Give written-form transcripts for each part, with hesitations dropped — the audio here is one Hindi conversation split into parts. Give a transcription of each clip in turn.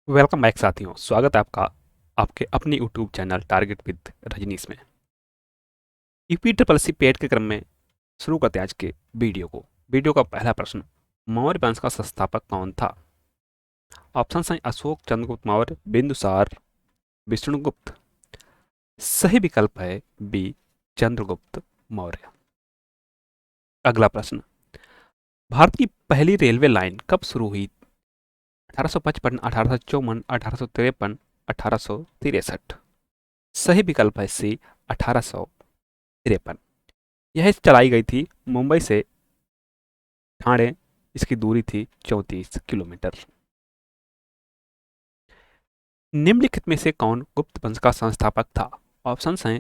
वेलकम बैक साथियों, स्वागत है आपका आपके अपने YouTube channel target with Rajnish में। यूपी ट्रिपल सी पेड के क्रम में शुरू करते हैं आज के वीडियो का पहला प्रश्न, मौर्य वंश का संस्थापक कौन था? ऑप्शन हैं अशोक, चंद्रगुप्त मौर्य, बिंदुसार, विष्णुगुप्त। सही विकल्प है बी, चंद्रगुप्त मौर्य। अगला प्रश्न, भारत की पहली रेलवे लाइन कब शुरू हुई? 1855, 1854, 1853, 1863। सही विकल्प है सी, 1853। यह चलाई गई थी मुंबई से ठाणे। इसकी दूरी थी 34 किलोमीटर। निम्नलिखित में से कौन गुप्त वंश का संस्थापक था? ऑप्शन हैं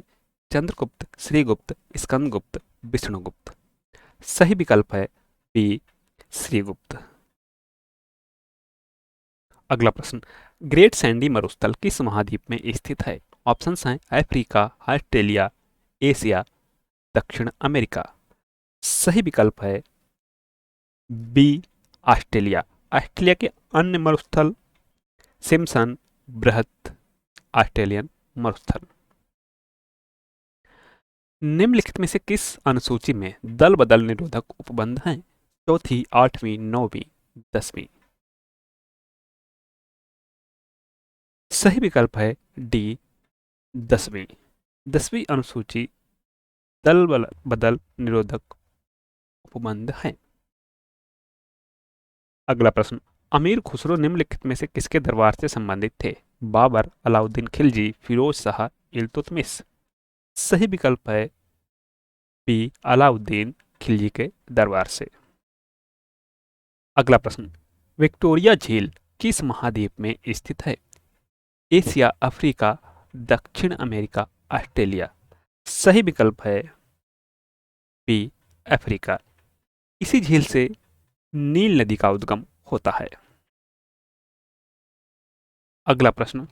चंद्रगुप्त, श्रीगुप्त, स्कंदगुप्त, विष्णुगुप्त। सही विकल्प है बी, श्रीगुप्त। अगला प्रश्न, ग्रेट सैंडी मरुस्थल किस महाद्वीप में स्थित है? ऑप्शन हैं अफ्रीका, ऑस्ट्रेलिया, एशिया, दक्षिण अमेरिका। सही विकल्प है बी, ऑस्ट्रेलिया। ऑस्ट्रेलिया के अन्य मरुस्थल सिम्पसन बृहत ऑस्ट्रेलियन मरुस्थल। निम्नलिखित में से किस अनुसूची में दल बदल निरोधक उपबंध हैं? चौथी, आठवीं, नौवीं, 10वीं। सही विकल्प है डी, 10वीं। 10वीं अनुसूची दल बदल निरोधक उपबंध है। अगला प्रश्न, अमीर खुसरो निम्नलिखित में से किसके दरबार से संबंधित थे? बाबर, अलाउद्दीन खिलजी, फिरोज शाह, इल्तुतमिश। सही विकल्प है बी, अलाउद्दीन खिलजी के दरबार से। अगला प्रश्न, विक्टोरिया झील किस महाद्वीप में स्थित है? एशिया, अफ्रीका, दक्षिण अमेरिका, ऑस्ट्रेलिया। सही विकल्प है बी, अफ्रीका। इसी झील से नील नदी का उद्गम होता है। अगला प्रश्न,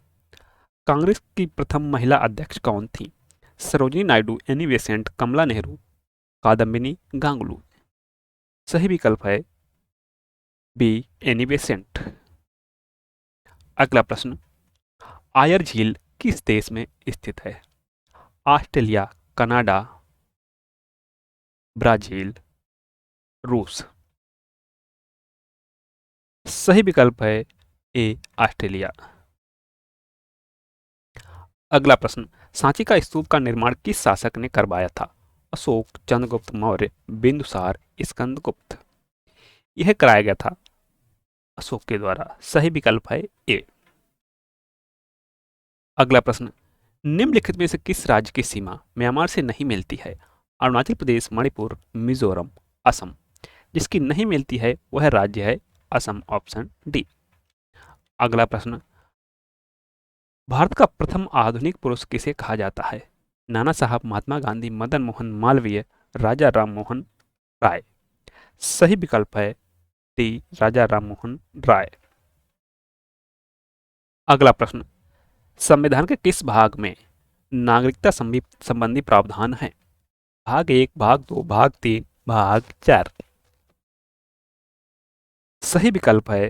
कांग्रेस की प्रथम महिला अध्यक्ष कौन थी? सरोजिनी नायडू, एनी बेसेंट, कमला नेहरू, कादम्बिनी गांगुली। सही विकल्प है बी, एनी बेसेंट। अगला प्रश्न, आयर झील किस देश में स्थित है? ऑस्ट्रेलिया, कनाडा, ब्राजील, रूस। सही विकल्प है ए, ऑस्ट्रेलिया। अगला प्रश्न, सांची का स्तूप का निर्माण किस शासक ने करवाया था? अशोक, चंद्रगुप्त मौर्य, बिंदुसार, स्कंदगुप्त। यह कराया गया था अशोक के द्वारा। सही विकल्प है ए। अगला प्रश्न, निम्नलिखित में से किस राज्य की सीमा म्यांमार से नहीं मिलती है? अरुणाचल प्रदेश, मणिपुर, मिजोरम, असम। जिसकी नहीं मिलती है वह राज्य है असम, ऑप्शन डी। अगला प्रश्न, भारत का प्रथम आधुनिक पुरुष किसे कहा जाता है? नाना साहब, महात्मा गांधी, मदन मोहन मालवीय, राजा राम मोहन राय। सही विकल्प है डी, राजा राम मोहन राय। अगला प्रश्न, संविधान के किस भाग में नागरिकता संबंधी प्रावधान है? भाग एक, भाग दो, भाग तीन, भाग चार। सही विकल्प है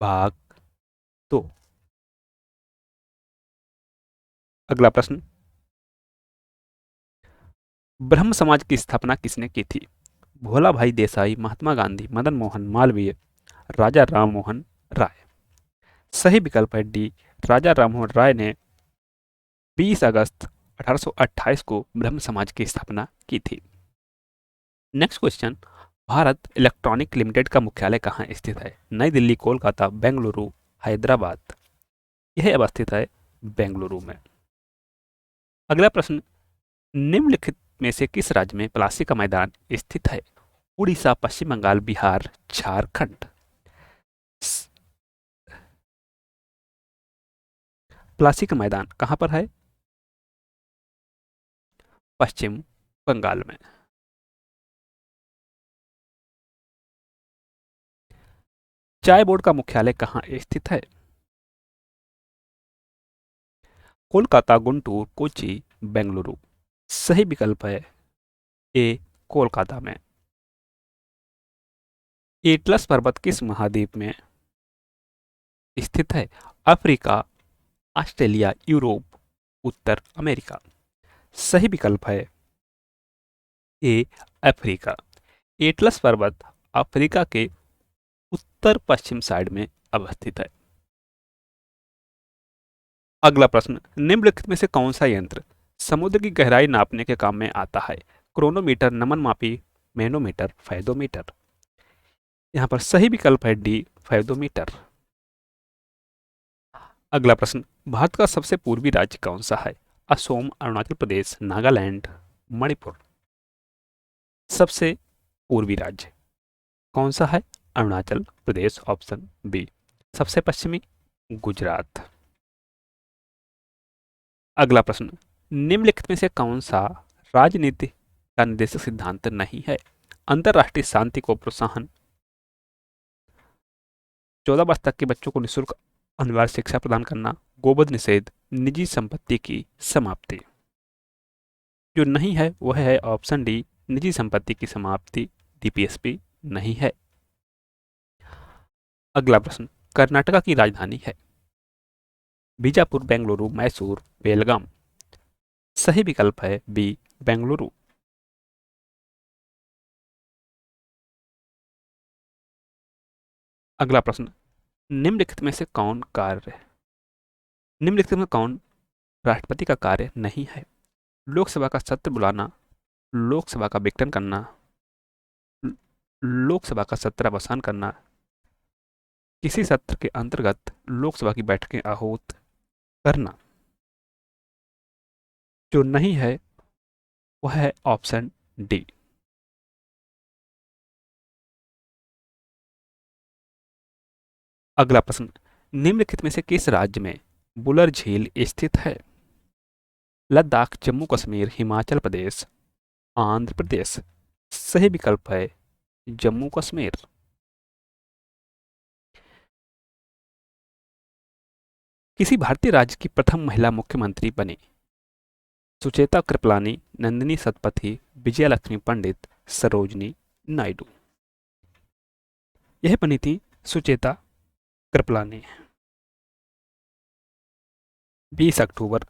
भाग दो। अगला प्रश्न, ब्रह्म समाज की स्थापना किसने की थी? भोला भाई देसाई, महात्मा गांधी, मदन मोहन मालवीय, राजा राम मोहन राय। सही विकल्प है डी, राजा राम मोहन राय ने 20 अगस्त 1828 को ब्रह्म समाज की स्थापना की थी। Next question, Bharat electronic limited का मुख्यालय कहाँ स्थित है? नई दिल्ली, कोलकाता, बेंगलुरु, हैदराबाद। यह अवस्थित है बेंगलुरु में। अगला प्रश्न, निम्नलिखित में से किस राज्य में प्लासी का मैदान स्थित है? उड़ीसा, पश्चिम बंगाल, बिहार, झारखंड। प्लासी का मैदान कहाँ पर है? पश्चिम बंगाल में। चाय बोर्ड का मुख्यालय कहाँ स्थित है? कोलकाता, गुंटूर, कोची, बेंगलुरु। सही विकल्प है ए, कोलकाता में। एटलस पर्वत किस महाद्वीप में स्थित है? अफ्रीका, ऑस्ट्रेलिया, यूरोप, उत्तर अमेरिका। सही विकल्प है ए, अफ्रीका। एटलस पर्वत अफ्रीका के उत्तर पश्चिम साइड में अवस्थित है। अगला प्रश्न, निम्नलिखित में से कौन सा यंत्र समुद्र की गहराई नापने के काम में आता है? क्रोनोमीटर, नमनमापी, मैनोमीटर, फेदोमीटर। यहाँ पर सही विकल्प है डी, फेदोमीटर। अगला प्रश्न, भारत का सबसे पूर्वी राज्य कौन सा है? असोम, अरुणाचल प्रदेश, नागालैंड, मणिपुर। सबसे पूर्वी राज्य कौन सा है? Arunachal Pradesh, option B. सबसे पश्चिमी, गुजरात। अगला प्रश्न, निम्नलिखित में से कौन सा राजनीति का निर्देशक सिद्धांत नहीं है? अंतरराष्ट्रीय शांति को प्रोत्साहन, 14 वर्ष तक के बच्चों को निःशुल्क अनिवार्य शिक्षा प्रदान करना, गोवध निषेध, निजी संपत्ति की समाप्ति। जो नहीं है वह है ऑप्शन डी, निजी संपत्ति की समाप्ति, डीपीएसपी नहीं है। अगला प्रश्न, कर्नाटका की राजधानी है? बीजापुर, बेंगलुरु, मैसूर, बेलगाम। सही विकल्प है बी, बेंगलुरु। अगला प्रश्न, निम्नलिखित में से कौन कार्य निम्नलिखित में कौन राष्ट्रपति का कार्य नहीं है? लोकसभा का सत्र बुलाना, लोकसभा का विघटन करना, लोकसभा का सत्रावसान करना, किसी सत्र के अंतर्गत लोकसभा की बैठकें आहूत करना। जो नहीं है वह है ऑप्शन डी। अगला प्रश्न, निम्नलिखित में से किस राज्य में बुलर झील स्थित है? लद्दाख, जम्मू कश्मीर, हिमाचल प्रदेश, आंध्र प्रदेश। सही विकल्प है जम्मू कश्मीर। किसी भारतीय राज्य की प्रथम महिला मुख्यमंत्री बनी? सुचेता कृपलानी, नंदिनी सतपथी, विजयलक्ष्मी पंडित, सरोजनी नायडू। यह बनी थी सुचेता कृपलानी। 20 अक्टूबर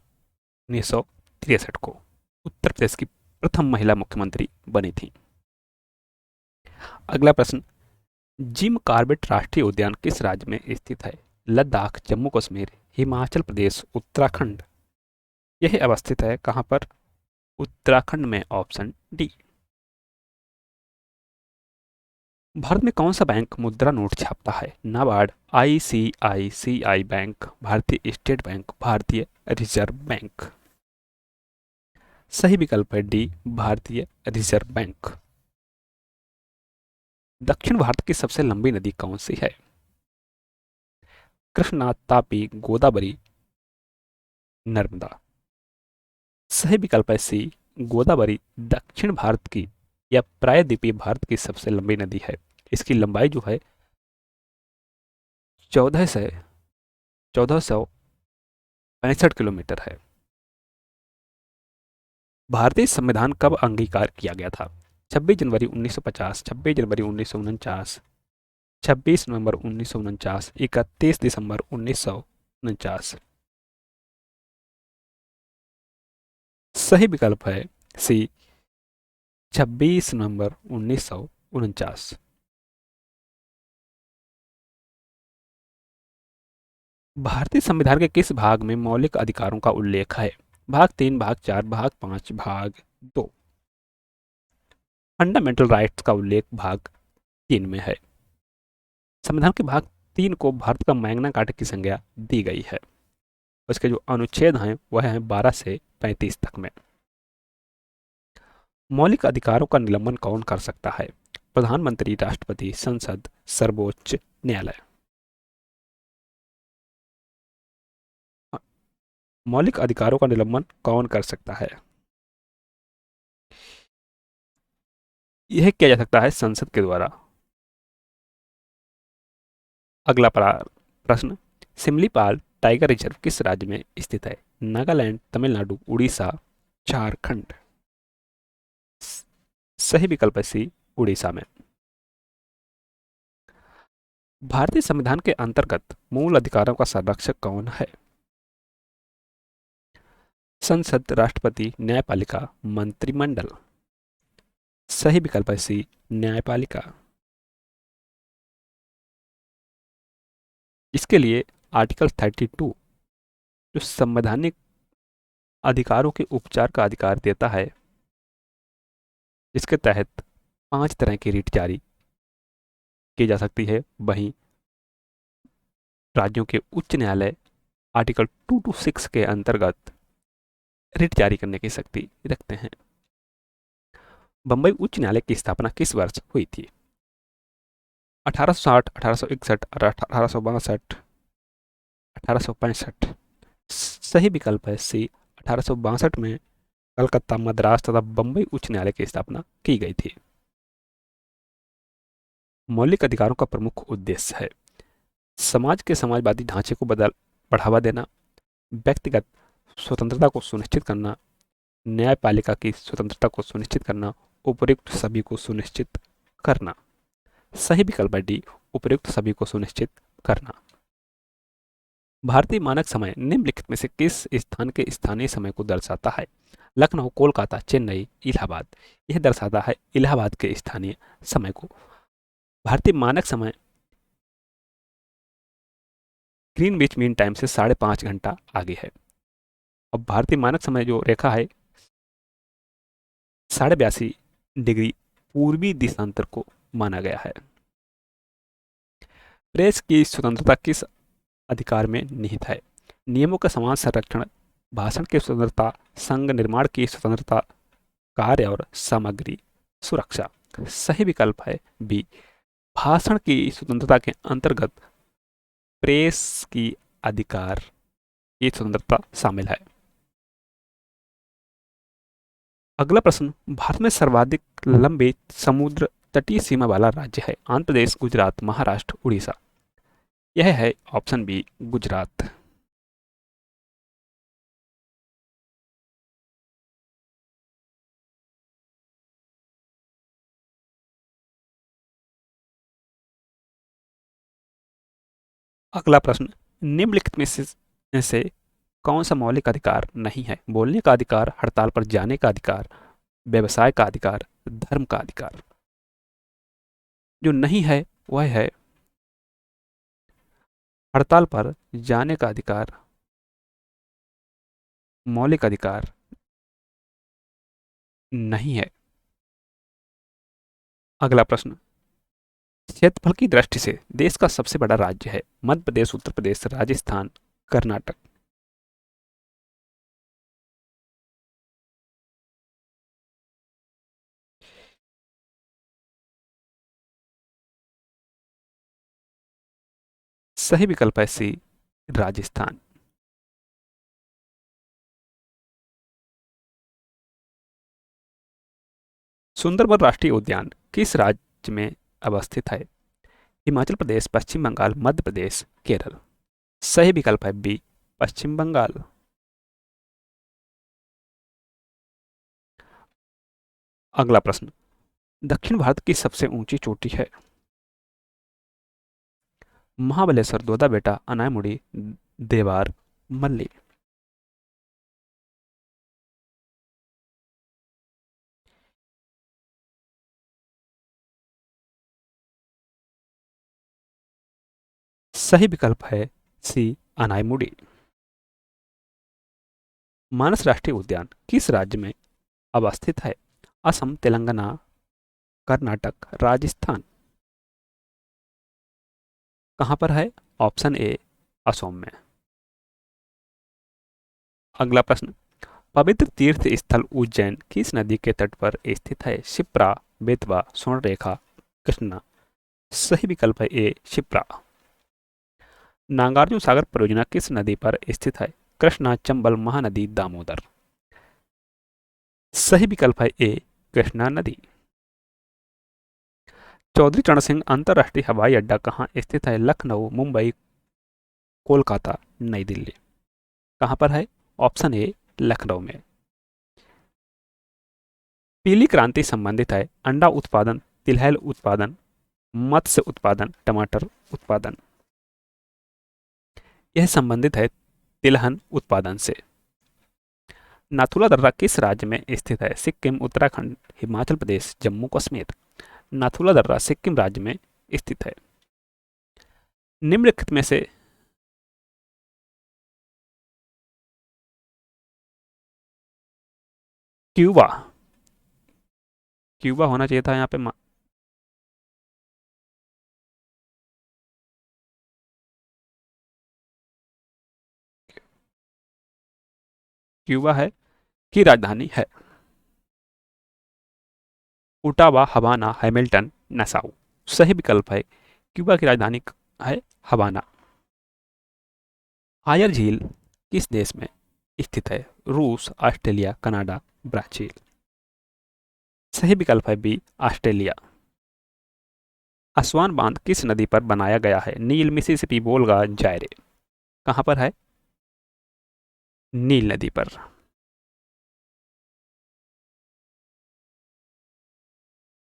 1963 को उत्तर प्रदेश की प्रथम महिला मुख्यमंत्री बनी थी। अगला प्रश्न, जिम कॉर्बेट राष्ट्रीय उद्यान किस राज्य में स्थित है? लद्दाख, जम्मू कश्मीर, हिमाचल प्रदेश, उत्तराखंड। यह अवस्थित है कहां पर? उत्तराखंड में, ऑप्शन डी। भारत में कौन सा बैंक मुद्रा नोट छापता है? नाबार्ड, आईसीआईसीआई बैंक, भारतीय स्टेट बैंक, भारतीय रिजर्व बैंक। सही विकल्प है डी, भारतीय रिजर्व बैंक। दक्षिण भारत की सबसे लंबी नदी कौन सी है? कृष्णा, तापी, गोदावरी, नर्मदा। सही विकल्प है सी, गोदावरी दक्षिण भारत की या प्रायद्वीपीय भारत की सबसे लंबी नदी है। इसकी लंबाई जो है 1465 किलोमीटर है। भारतीय संविधान कब अंगीकार किया गया था? 26 जनवरी 1950, 26 जनवरी 1949, 26 नवंबर 1949, 31 दिसंबर 1949। सही विकल्प है सी, 26 नवंबर 1949। भारतीय संविधान के किस भाग में मौलिक अधिकारों का उल्लेख है? भाग 3, भाग 4, भाग 5, भाग 2। फंडामेंटल राइट्स का उल्लेख भाग 3 में है। संविधान के भाग 3 को भारत का मैग्ना कार्टा की संज्ञा दी गई है। उसके जो अनुच्छेद हैं वह हैं 12 से 35 तक में। मौलिक अधिकारों का निलंबन कौन कर सकता है? प्रधानमंत्री, राष्ट्रपति, संसद, सर्वोच्च न्यायालय। मौलिक अधिकारों का निलंबन कौन कर सकता है? यह किया जा सकता है संसद के द्वारा। अगला प्रश्न, सिमलीपाल टाइगर रिजर्व किस राज्य में स्थित है? नागालैंड, तमिलनाडु, उड़ीसा, झारखंड। सही विकल्प है सी, उड़ीसा में। भारतीय संविधान के अंतर्गत मूल अधिकारों का संरक्षक कौन है? संसद, राष्ट्रपति, न्यायपालिका, मंत्रिमंडल। सही विकल्प है सी, न्यायपालिका। इसके लिए आर्टिकल 32 जो संवैधानिक अधिकारों के उपचार का अधिकार देता है, जिसके तहत 5 तरह की रिट जारी की जा सकती है, वहीं राज्यों के उच्च न्यायालय आर्टिकल 226 के अंतर्गत रिट जारी करने की शक्ति रखते हैं। बंबई उच्च न्यायालय की स्थापना किस वर्ष हुई थी? 1860, 1861, 1862, 1865। सही विकल्प है सी, 1862 में कलकत्ता, मद्रास तथा बंबई उच्च न्यायालय की स्थापना की गई थी। मौलिक अधिकारों का प्रमुख उद्देश्य है समाज के समाजवादी ढांचे को बढ़ावा देना, व्यक्तिगत स्वतंत्रता को सुनिश्चित करना, न्यायपालिका की स्वतंत्रता को सुनिश्चित करना, उपयुक्त सभी को सुनिश्चित करना। सही विकल्प है डी, उपयुक्त सभी को सुनिश्चित करना। भारतीय मानक समय निम्नलिखित में से किस स्थान के स्थानीय समय को दर्शाता है? लखनऊ, कोलकाता, चेन्नई, इलाहाबाद। यह दर्शाता है इलाहाबाद के स्थानीय समय को। भारतीय मानक समय ग्रीनविच मीन टाइम से 5.5 घंटा आगे है। अब भारतीय मानक समय जो रेखा है 82.5 डिग्री पूर्वी दिशांतर को माना गया है। प्रेस की स्वतंत्रता किस अधिकार में निहित है? नियमों का समान संरक्षण, भाषण की स्वतंत्रता, संघ निर्माण की स्वतंत्रता, कार्य और सामग्री सुरक्षा। सही विकल्प है बी, भाषण की स्वतंत्रता के अंतर्गत प्रेस की अधिकार की स्वतंत्रता शामिल है। अगला प्रश्न, भारत में सर्वाधिक लंबी समुद्र तटीय सीमा वाला राज्य है? आंध्र प्रदेश, गुजरात, महाराष्ट्र, उड़ीसा। यह है ऑप्शन बी, गुजरात। अगला प्रश्न, निम्नलिखित में से कौन सा मौलिक अधिकार नहीं है? बोलने का अधिकार, हड़ताल पर जाने का अधिकार, व्यवसाय का अधिकार, धर्म का अधिकार। जो नहीं है वह है हड़ताल पर जाने का अधिकार, मौलिक अधिकार नहीं है। अगला प्रश्न, क्षेत्रफल की दृष्टि से देश का सबसे बड़ा राज्य है? मध्य प्रदेश, उत्तर प्रदेश, राजस्थान, कर्नाटक। सही विकल्प है सी, राजस्थान। सुंदरबन राष्ट्रीय उद्यान किस राज्य में अवस्थित है? हिमाचल प्रदेश, पश्चिम बंगाल, मध्य प्रदेश, केरल। सही विकल्प है बी, पश्चिम बंगाल। अगला प्रश्न, दक्षिण भारत की सबसे ऊंची चोटी है? महाबलेश्वर, दोदा बेटा, अनायमुड़ी, देवार, मल्ली। सही विकल्प है सी, अनायमुड़ी। मानस राष्ट्रीय उद्यान किस राज्य में अवस्थित है? असम, तेलंगाना, कर्नाटक, राजस्थान। कहां पर है? ऑप्शन ए, असम में। अगला प्रश्न, पवित्र तीर्थ स्थल उज्जैन किस नदी के तट पर स्थित है? शिप्रा, बेतवा, स्वर्णरेखा, कृष्णा। सही विकल्प है ए, शिप्रा। नागार्जुन सागर परियोजना किस नदी पर स्थित है? कृष्णा, चंबल, महानदी, दामोदर। सही विकल्प है ए, कृष्णा नदी। चौधरी चरण सिंह अंतरराष्ट्रीय हवाई अड्डा कहाँ स्थित है? लखनऊ, मुंबई, कोलकाता, नई दिल्ली। कहां पर है? ऑप्शन ए, लखनऊ में। पीली क्रांति संबंधित है अंडा उत्पादन, तिलहन उत्पादन, मत्स्य उत्पादन, टमाटर उत्पादन। यह संबंधित है तिलहन उत्पादन से। नाथुला दर्रा किस राज्य में स्थित है? सिक्किम, उत्तराखंड, हिमाचल प्रदेश, जम्मू कश्मीर। नाथुला दर्रा सिक्किम राज्य में स्थित है। निम्नलिखित में से क्यूबा, क्यूबा होना चाहिए था यहाँ पे। क्यूबा है की राजधानी है। Ottawa, Havana, Hamilton, Nassau. सही विकल्प है क्यूबा की राजधानी है हवाना। आयर झील किस देश में स्थित है? रूस, ऑस्ट्रेलिया, कनाडा, ब्राजील। सही विकल्प है बी, ऑस्ट्रेलिया। असवान बांध किस नदी पर बनाया गया है? नील, मिसिसिपी, वोल्गा, जायरे। कहां पर है? नील नदी पर।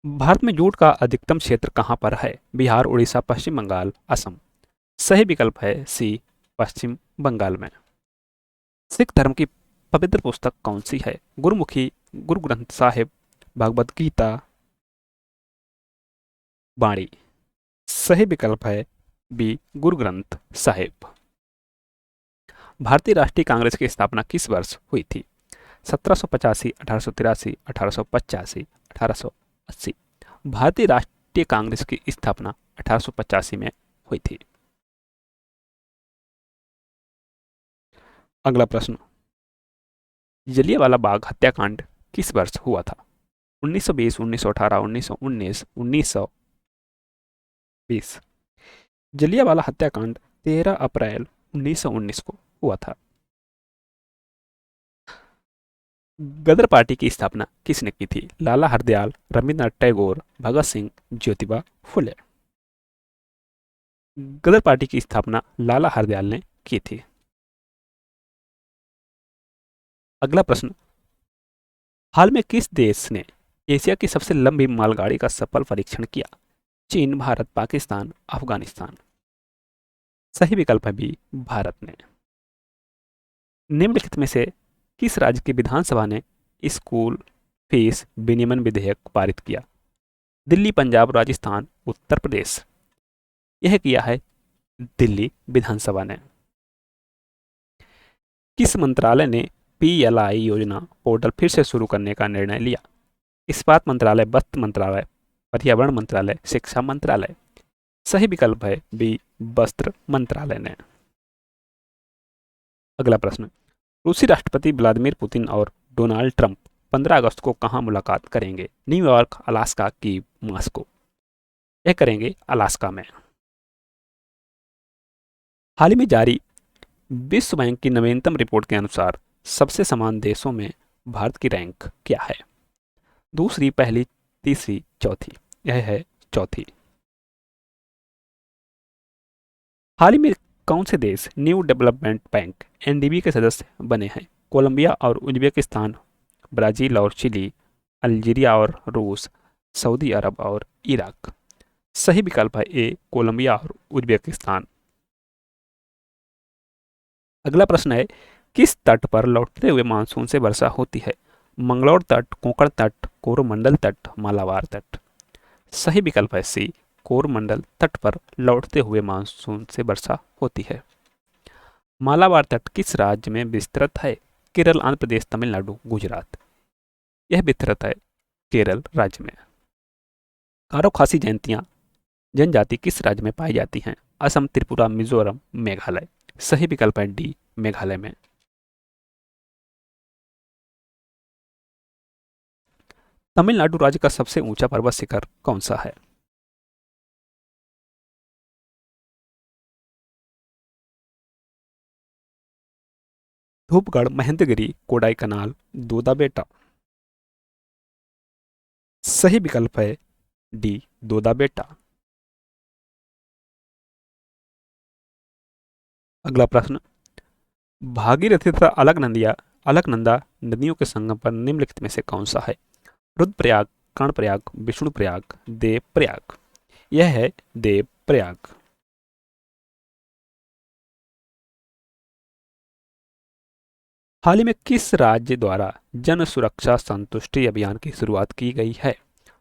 भारत में जूट का अधिकतम क्षेत्र कहां पर है? बिहार, उड़ीसा, पश्चिम बंगाल, असम। सही विकल्प है सी, पश्चिम बंगाल में। सिख धर्म की पवित्र पुस्तक कौन सी है? गुरुमुखी, गुरु ग्रंथ साहिब, भगवद गीता, बाणी। सही विकल्प है बी, गुरु ग्रंथ साहिब। भारतीय राष्ट्रीय कांग्रेस की स्थापना किस वर्ष हुई थी? 1785, 1883, 1885, 1880। भारतीय राष्ट्रीय कांग्रेस की स्थापना 1885 में हुई थी। अगला प्रश्न, जलियांवाला बाग हत्याकांड किस वर्ष हुआ था? 1920, 1918, 1919, 1920। जलियांवाला हत्याकांड 13 अप्रैल 1919 को हुआ था। गदर पार्टी की स्थापना किसने की थी? लाला हरदयाल, रविंद्रनाथ टैगोर, भगत सिंह, ज्योतिबा फुले। गदर पार्टी की स्थापना लाला हरदयाल ने की थी। अगला प्रश्न, हाल में किस देश ने एशिया की सबसे लंबी मालगाड़ी का सफल परीक्षण किया? चीन, भारत, पाकिस्तान, अफगानिस्तान। सही विकल्प है बी, भारत ने। निम्नलिखित में से किस राज्य की विधानसभा ने स्कूल फीस विनियमन विधेयक पारित किया? दिल्ली, पंजाब, राजस्थान, उत्तर प्रदेश। यह किया है दिल्ली विधानसभा ने। किस मंत्रालय ने पीएलआई योजना पोर्टल फिर से शुरू करने का निर्णय लिया? इस्पात मंत्रालय, वस्त्र मंत्रालय, पर्यावरण मंत्रालय, शिक्षा मंत्रालय। सही विकल्प है बी, वस्त्र मंत्रालय ने। अगला प्रश्न, रूसी राष्ट्रपति व्लादिमीर पुतिन और डोनाल्ड ट्रंप 15 अगस्त को कहां मुलाकात करेंगे? न्यूयॉर्क, अलास्का की मॉस्को। यह करेंगे अलास्का में। हाल ही में जारी विश्व बैंक की नवीनतम रिपोर्ट के अनुसार सबसे समान देशों में भारत की रैंक क्या है? दूसरी, पहली, तीसरी, चौथी। यह है चौथी। हाल ही में कौन से देश न्यू डेवलपमेंट बैंक एनडीबी के सदस्य बने हैं? कोलंबिया और उज्बेकिस्तान, ब्राजील और चिली, अल्जीरिया और रूस, सऊदी अरब और इराक। सही विकल्प है ए, कोलंबिया और उज्बेकिस्तान। अगला प्रश्न है, किस तट पर लौटते हुए मानसून से वर्षा होती है? मंगलौर तट, कोंकण तट, कोरोमंडल तट, मालाबार तट। सही विकल्प है सी, कोरोमंडल तट पर लौटते हुए मानसून से वर्षा होती है। मालाबार तट किस राज्य में विस्तृत है? केरल, आंध्र प्रदेश, तमिलनाडु, गुजरात। यह विस्तृत है केरल राज्य में। गारो खासी जनजाति किस राज्य में पाई जाती हैं? असम, त्रिपुरा, मिजोरम, मेघालय। सही विकल्प है डी, मेघालय में। तमिलनाडु राज्य का सबसे ऊंचा पर्वत शिखर कौन सा है? धूपगढ़, महेंद्रगिरी, कोडाईकनाल, दोदा बेटा। सही विकल्प है डी, दोदा बेटा। अगला प्रश्न, भागीरथी तथा अलकनंदा नदियों के संगम पर निम्नलिखित में से कौन सा है? रुद्रप्रयाग, कर्णप्रयाग, विष्णुप्रयाग, देवप्रयाग। यह है देवप्रयाग। हाल ही में किस राज्य द्वारा जन सुरक्षा संतुष्टि अभियान की शुरुआत की गई है?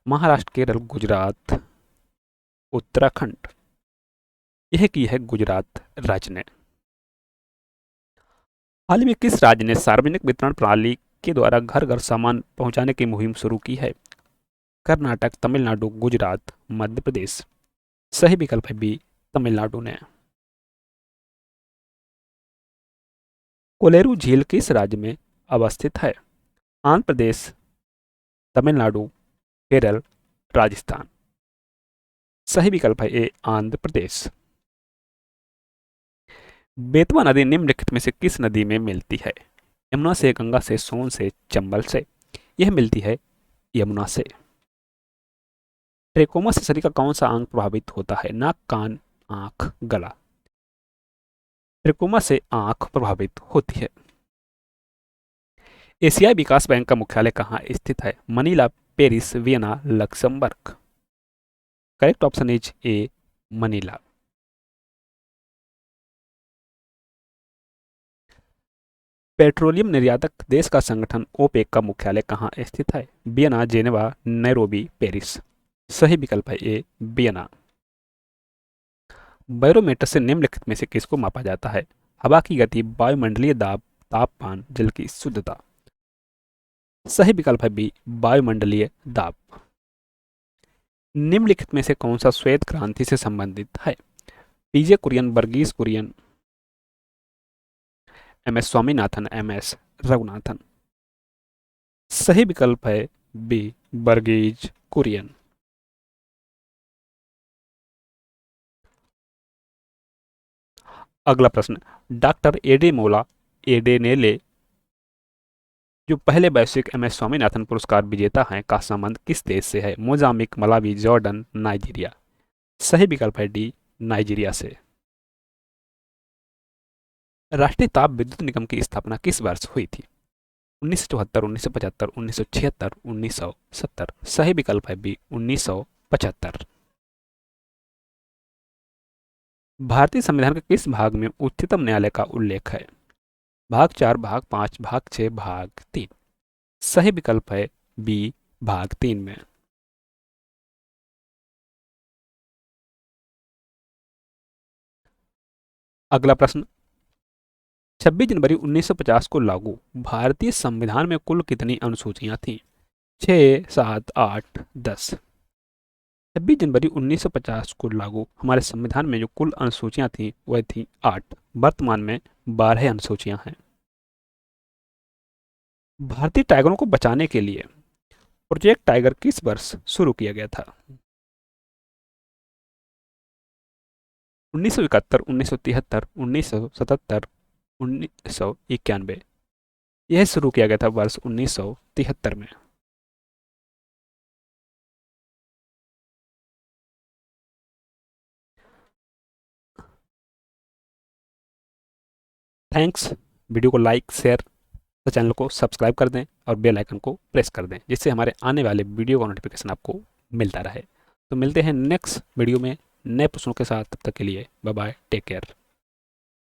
महाराष्ट्र, केरल, गुजरात, उत्तराखंड। यह की है गुजरात राज्य ने। हाल ही में किस राज्य ने सार्वजनिक वितरण प्रणाली के द्वारा घर घर सामान पहुंचाने की मुहिम शुरू की है? कर्नाटक, तमिलनाडु, गुजरात, मध्य प्रदेश। सही विकल्प है बी, तमिलनाडु ने। कोलेरू झील किस राज्य में अवस्थित है? आंध्र प्रदेश, तमिलनाडु, केरल, राजस्थान। सही विकल्प है ए, आंध्र प्रदेश। बेतवा नदी निम्नलिखित में से किस नदी में मिलती है? यमुना से, गंगा से, सोन से, चंबल से। यह मिलती है यमुना से। ट्रेकोमा से शरीर का कौन सा अंग प्रभावित होता है? नाक, कान, आंख, गला। ट्रेकोमा से आंख प्रभावित होती है। एशियाई विकास बैंक का मुख्यालय कहाँ स्थित है? Manila, Paris, Vienna, Luxembourg. Correct option is a, Manila. Petroleum निर्यातक देश का संगठन ओपेक का मुख्यालय कहाँ स्थित है? Vienna, Geneva, Nairobi, Paris. सही विकल्प है ए, वियना। बैरोमीटर से निम्नलिखित में से किसको मापा जाता है? हवा की गति, वायुमंडलीय दाब, तापमान, जल की शुद्धता। सही विकल्प है बी, वायुमंडलीय दाब। निम्नलिखित में से कौन सा श्वेत क्रांति से संबंधित है? PJ Kurien, Verghese Kurien, M S Swaminathan, M S Raghunathan. सही विकल्प है बी, वर्गीज कुरियन। अगला प्रश्न, डॉक्टर एडेमोला एडेनेले जो पहले वैश्विक एम एस स्वामीनाथन पुरस्कार विजेता हैं का संबंध किस देश से है? Mozambique, Malawi, Jordan, Nigeria. सही विकल्प है डी, नाइजीरिया से। राष्ट्रीय ताप विद्युत निगम की स्थापना किस वर्ष हुई थी? 1974, 1975, 1976, 1970। सही विकल्प है बी, 1975। भारतीय संविधान के किस भाग में उच्चतम न्यायालय का उल्लेख है? भाग 4, भाग 5, भाग 6, भाग 3। सही विकल्प है बी, भाग 3 में। अगला प्रश्न, 26 जनवरी 1950 को लागू भारतीय संविधान में कुल कितनी अनुसूचियां थीं? 6, 7, 8, 10। 26 जनवरी 1950 को लागू हमारे संविधान में जो कुल अनुसूचियां थीं वह थी 8। वर्तमान में 12 अनुसूचियां हैं। भारतीय टाइगरों को बचाने के लिए प्रोजेक्ट टाइगर किस वर्ष शुरू किया गया था? 1971, 1973, 1977, 1991। यह शुरू किया गया था वर्ष 1973 में। थैंक्स। वीडियो को लाइक, शेयर, चैनल को सब्सक्राइब कर दें और बेल आइकन को प्रेस कर दें जिससे हमारे आने वाले वीडियो का नोटिफिकेशन आपको मिलता रहे। तो मिलते हैं नेक्स्ट वीडियो में नए प्रश्नों के साथ। तब तक के लिए बाय बाय, टेक केयर।